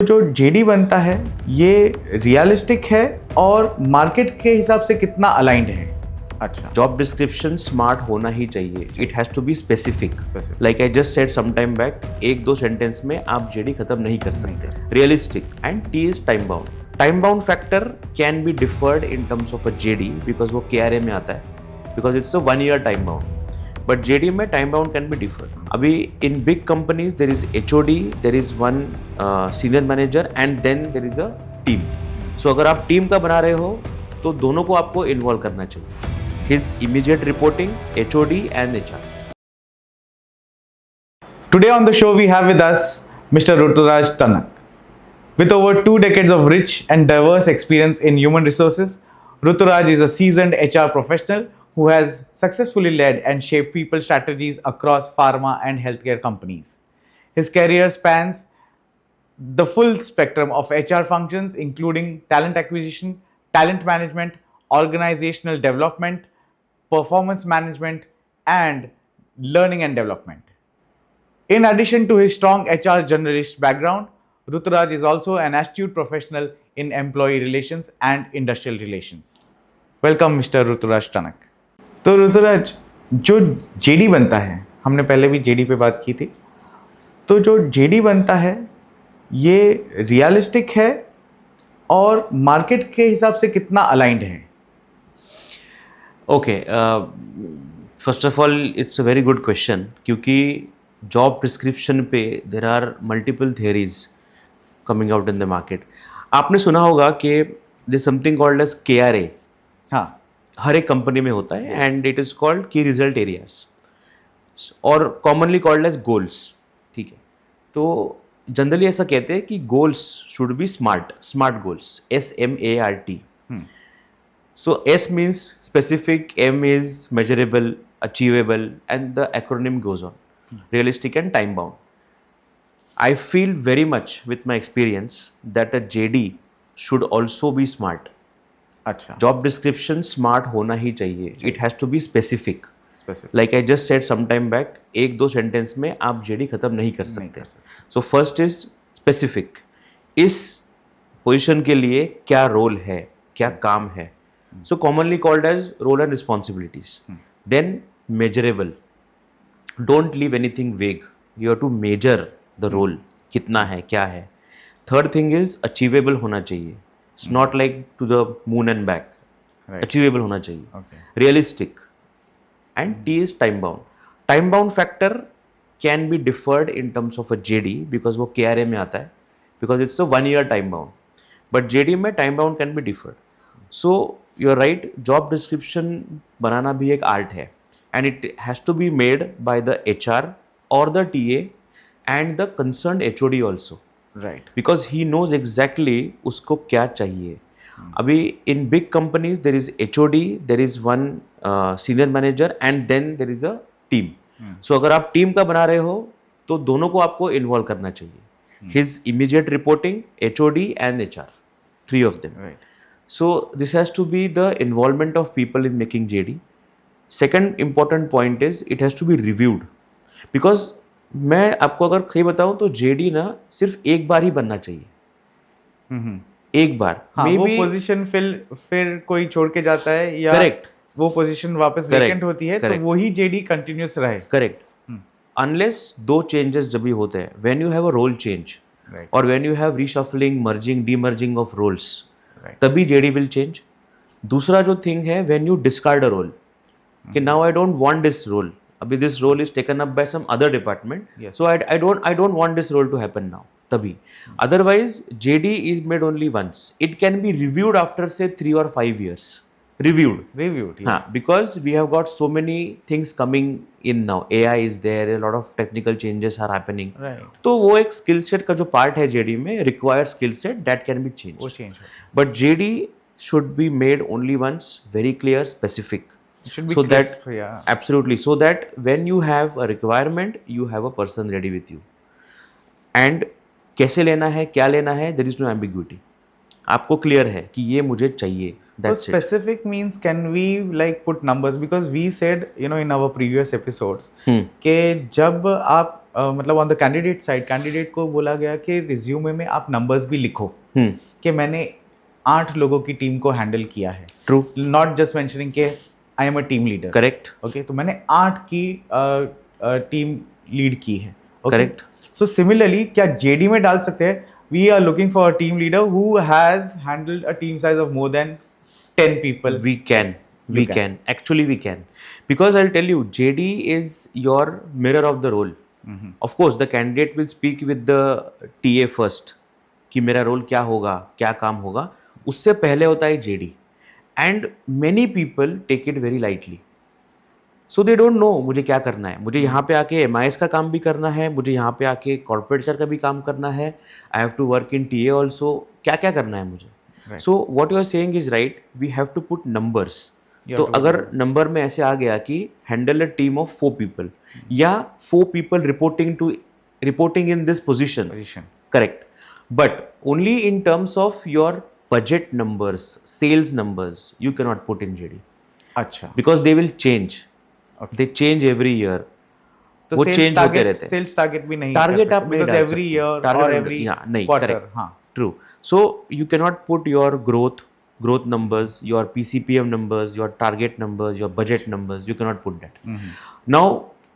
तो जो जेडी बनता है ये रियलिस्टिक है और मार्केट के हिसाब से कितना अलाइंड है? अच्छा, जॉब डिस्क्रिप्शन स्मार्ट होना ही चाहिए. It has to be specific. Like I just said some time back, एक दो सेंटेंस में आप जेडी खत्म नहीं कर सकते. Realistic and T is time bound. Time bound factor can be deferred in terms of a JD because वो KRA में आता है, because it's a 1 year time bound. But JD में time bound can be deferred. अभी in big companies there is HOD, there is one senior manager and then there is a team. So अगर आप team का बना रहे हो तो दोनों को आपको इन्वॉल्व करना चाहिए. His immediate reporting, HOD and HR. Today on the show we have with us Mr. Ruturaj Tanak. With over 2 decades of rich and diverse experience in human resources, Ruturaj is a seasoned HR professional who has successfully led and shaped people strategies across pharma and healthcare companies. His career spans the full spectrum of HR functions, including talent acquisition, talent management, organizational development, performance management, and learning and development. In addition to his strong HR generalist background, Ruturaj is also an astute professional in employee relations and industrial relations. Welcome, Mr. Ruturaj Tanak. तो ऋतुराज, जो JD बनता है, हमने पहले भी JD पे बात की थी, तो जो जेडी बनता है ये रियलिस्टिक है और मार्केट के हिसाब से कितना अलाइंड है? Okay, first of all it's a very good question, क्योंकि जॉब डिस्क्रिप्शन पे there are multiple theories coming out in the market. आपने सुना होगा कि there something called as KRA. हाँ, हर एक कंपनी में होता है and it is called key result areas और कॉमनली कॉल्ड एज गोल्स. ठीक है, तो जनरली ऐसा कहते हैं कि goals should be smart goals, SMART. So S means specific, M is measurable, achievable, and the acronym goes on. Realistic and time bound. I feel very much with my experience that a JD should also be smart. अच्छा, Job description smart होना ही चाहिए. It has to be specific. Like I just said some time back, एक दो sentence में आप JD खत्म नहीं कर सकते. So first is specific. इस position के लिए क्या role है, क्या काम है. So commonly called as role and responsibilities. Then measurable. Don't leave anything vague. You have to measure the role. कितना है, क्या है. Third thing is achievable होना चाहिए. It's not like to the moon and back. Right. Achievable होना चाहिए. Okay. Realistic. And T is time bound. Time bound factor can be deferred in terms of a JD because वो KRA में आता है, because it's a 1 year time bound. But JD में time bound can be deferred. So you're right, job description बनाना भी एक art है and it has to be made by the HR or the TA and the concerned HOD also. Right. Because he knows exactly उसको क्या चाहिए. अभी in big companies there is HOD, there is one senior manager and then there is a team. So अगर आप team का बना रहे हो तो दोनों को आपको इन्वॉल्व करना चाहिए. His immediate reporting, HOD and HR, 3 of them. Right. So this has to be the involvement of people in making JD. Second important point is it has to be reviewed. Because मैं आपको अगर सही बताऊं तो JD ना सिर्फ एक बार ही बनना चाहिए. एक बार. हाँ, वो पोजीशन फिर कोई छोड़ के जाता है या करेक्ट, वो पोजीशन वापस वेकेंट होती है, तो वही JD कंटिन्यूस रहे. करेक्ट. अनलेस दो चेंजेस जब भी होते हैं, when you have a role change और when you have reshuffling, merging, demerging of roles, तभी JD विल चेंज. दूसरा जो थिंग है, when you discard a role कि now I don't want this role, अभी this role is taken up by some other department, so I don't want this role to happen now, तभी. Otherwise JD is made only once. It can be reviewed after say 3 or 5 years. Reviewed, yes. हाँ, because we have got so many things coming in now. AI is there, a lot of technical changes are happening. Right. तो वो एक skill set का जो part है JD में, required skill set that can be changed. वो change. But JD should be made only once, very clear, specific. It should be so crisp, that yeah. Absolutely, so that when you have a requirement, you have a person ready with you. And कैसे लेना है, क्या लेना है, there is no ambiguity. आपको clear है कि ये मुझे चाहिए. So specific means can we like put numbers, because we said in our previous episodes कि जब आप मतलब on the candidate side candidate को बोला गया कि रिज्यूमे में आप नंबर्स भी लिखो कि मैंने 8 लोगों की टीम को हैंडल किया है. ट्रू. नॉट जस्ट मेंशनिंग कि I am a team leader. Correct. Okay, तो मैंने 8 की टीम लीड की है. करेक्ट. सो सिमिलरली क्या जेडी में डाल सकते हैं we are looking for a team leader who has handled a team size of more than 10 people? We can. Actually, we can. Because I'll tell you, JD is your mirror of the role. Of course, the candidate will speak with the TA first. कि मेरा role क्या होगा, क्या काम होगा. उससे पहले होता है JD. And many people take it very lightly. So they don't know मुझे क्या करना है. मुझे यहाँ पे आके MIS का काम भी करना है. मुझे यहाँ पे आके corporate HR का भी काम करना है. I have to work in TA also. क्या क्या करना है मुझे. Right. So what you are saying is right. We have to put numbers. तो अगर नंबर में ऐसे आ गया कि handle a team of 4 people या 4 people reporting in this position. Correct. But only in terms of your budget numbers, sales numbers you can not put in JD. अच्छा. Because they will change. They change every year. वो change होते रहते हैं. Sales target भी नहीं target आप नहीं डाल सकते. एवरी ईयर और एवरी नहीं. क्वार्टर. हाँ. True. So you cannot put your growth numbers, your PCPM numbers, your target numbers, your budget numbers. You cannot put that. Now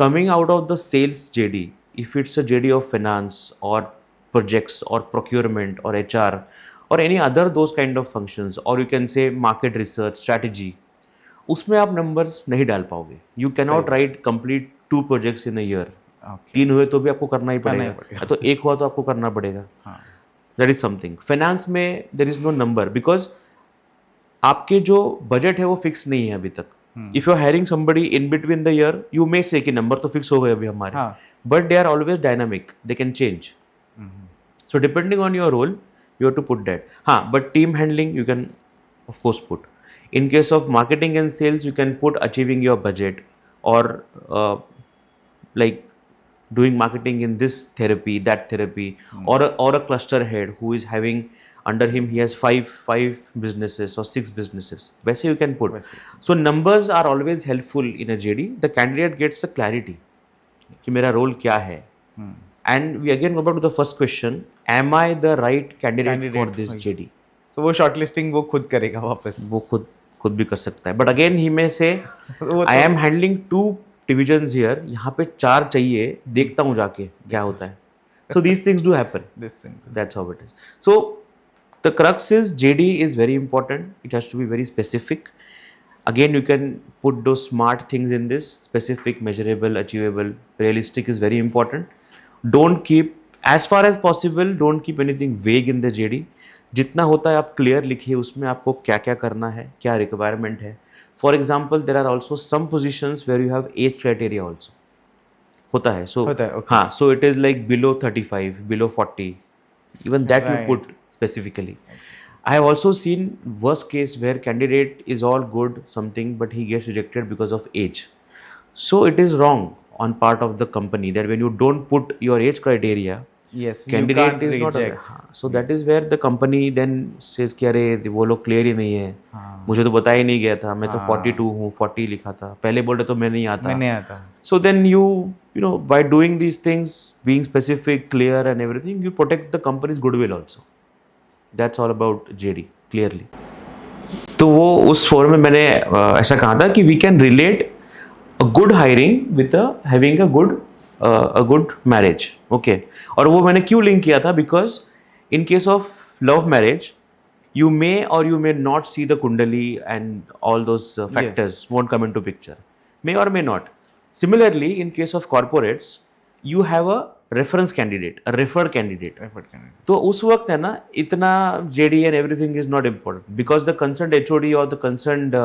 coming out of the sales JD, if it's a JD of finance or projects or procurement or HR or any other those kind of functions, or you can say market research strategy, उसमें आप numbers नहीं डाल पाओगे. You cannot write complete 2 projects in a year. 3 हुए तो भी आपको करना ही पड़ेगा. तो 1 हुआ तो आपको करना पड़ेगा. That is something. Finance में there is no number because आपके जो बजट है वो फिक्स नहीं है अभी तक. If you are hiring somebody in between the year, you may say कि नंबर तो फिक्स हो गए अभी हमारे. But they are always dynamic. They can change. So depending on your role, you have to put that. हाँ, but team handling you can of course put. In case of marketing and sales, you can put achieving your budget or like doing marketing in this therapy, that therapy, or a cluster head who is having under him he has five businesses or 6 businesses. वैसे you can put. So numbers are always helpful in a JD. The candidate gets a clarity कि मेरा role क्या है. And we again go back to the first question. Am I the right candidate for this JD? So वो shortlisting वो खुद करेगा वापस. वो खुद भी कर सकता है. But again he may say I am handling 2 divisions here. यहाँ पे 4 चाहिए. देखता हूँ जाके क्या होता है. So these things do happen. That's how it is. So the crux is JD is very important. It has to be very specific. Again, you can put those smart things in this. Specific, measurable, achievable, realistic is very important. Don't keep, as far as possible, don't keep anything vague in the JD. जितना होता है आप clear लिखिए उसमें आपको क्या क्या करना है, क्या requirement है. For example, there are also some positions where you have age criteria also. होता है. So होता है, okay. हाँ, so it is like below 35, below 40. Even that you put specifically. I have also seen worst case where candidate is all good something but he gets rejected because of age. So it is wrong on part of the company that when you don't put your age criteria, yes, candidate is not reject. So that is where the company then says कि अरे वो लोग clear ही नहीं है. मुझे तो बताया ही नहीं गया था. मैं तो 42 हूँ, 40 लिखा था. पहले बोले तो मैं नहीं आता. So then you know by doing these things, being specific, clear and everything, you protect the company's goodwill also. That's all about JD clearly. तो वो उस फोरम में मैंने ऐसा कहा था कि we can relate a good hiring with having a good marriage. Okay. और वो मैंने क्यों लिंक किया था because in case of love marriage you may or you may not see the kundali and all those factors won't come into picture. May or may not. Similarly, in case of corporates, you have a reference candidate, a referred candidate. तो उस वक्त है ना इतना JD and everything is not important because the concerned HOD or the concerned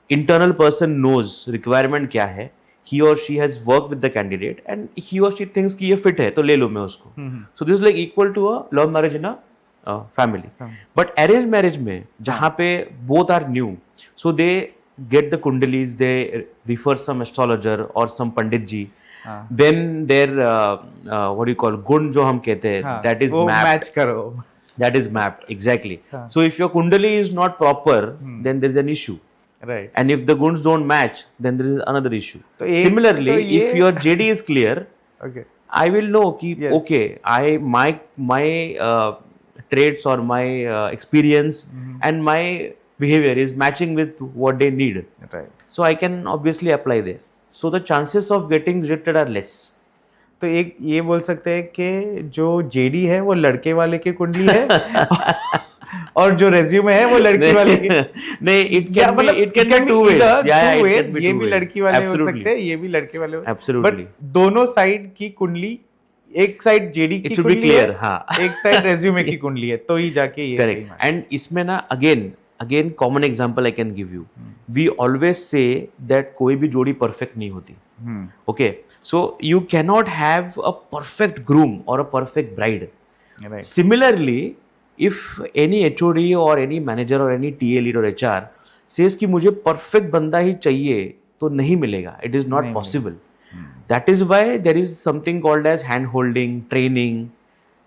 internal person knows requirement क्या है. He or she has worked with the candidate and he or she thinks कि ये fit है तो ले लो मैं उसको. So this is like equal to a love marriage in a family. But arranged marriage में जहाँ पे both are new, so they get the kundalis, they refer some astrologer or some pandit ji. Then their what do you call gun जो हम कहते हैं that is mapped. Match करो. That is mapped exactly. So if your kundali is not proper, then there is an issue. Right. And if the guns don't match, then there is another issue. Similarly, if your JD is clear, okay, I will know कि Yes. okay, my traits or my experience and my behavior is matching with what they need. Right. So I can obviously apply there. So the chances of getting rejected are less. तो एक ये बोल सकते हैं कि जो JD है वो लड़के वाले की कुंडली है और जो रेज्यूमे है वो लड़की वाले की नहीं, it या can be, मतलब it can be two ways. either Yeah, two it ways, can be ये two भी ways. लड़की वाले हो Absolutely. सकते हैं, ये भी लड़के वाले हो Absolutely. बट दोनों साइड की कुंडली, एक साइड जेडी की It should be कुंडली clear, है, हाँ. एक साइड रेज्यूमे की कुंडली है, तो ही जाके ये सही Correct. माने। And इसमें ना again common example I can give you. We always say that कोई भी जोड़ी perfect नहीं होती. Okay, so you cannot have a perfect groom or a perfect bride. Right. Similarly, if any HOD or any manager or any TA lead or HR says कि मुझे perfect बंदा ही चाहिए, तो नहीं मिलेगा. It is not possible. That is why there is something called as hand holding, training,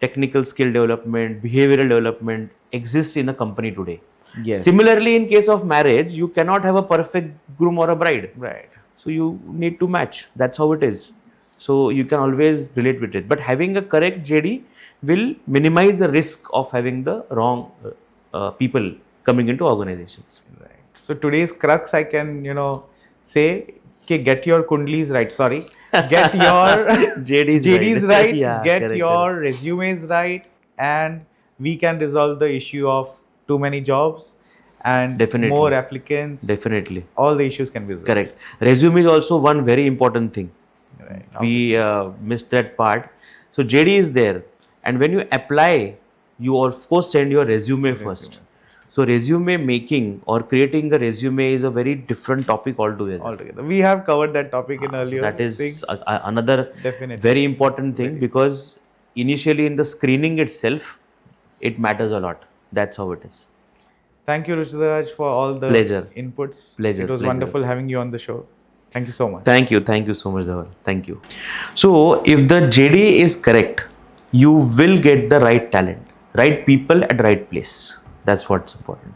technical skill development, behavioral development exists in a company today. Yes. Similarly, in case of marriage, you cannot have a perfect groom or a bride. Right. So you need to match. That's how it is. So you can always relate with it. But having a correct JD will minimize the risk of having the wrong people coming into organizations. Right. So today's crux, I can, say, कि get your kundlis right. Sorry, get your JDs right. Yeah, Get correct, your correct. resumes right, and we can resolve the issue of too many jobs and Definitely. more applicants. Definitely. All the issues can be resolved. Correct. Resume is also one very important thing. Right. We missed that part. So JD is there, and when you apply, you of course send your resume first. So resume making or creating a resume is a very different topic altogether. Altogether, we have covered that topic in earlier. That is things. another Definitely. very important thing because initially in the screening itself, it matters a lot. That's how it is. Thank you, Ruturaj, for all the Pleasure. inputs. Pleasure, It was pleasure. wonderful having you on the show. Thank you so much. Thank you so much, Dhaval. Thank you. So, if the JD is correct, you will get the right talent, right people at right place. That's what's important.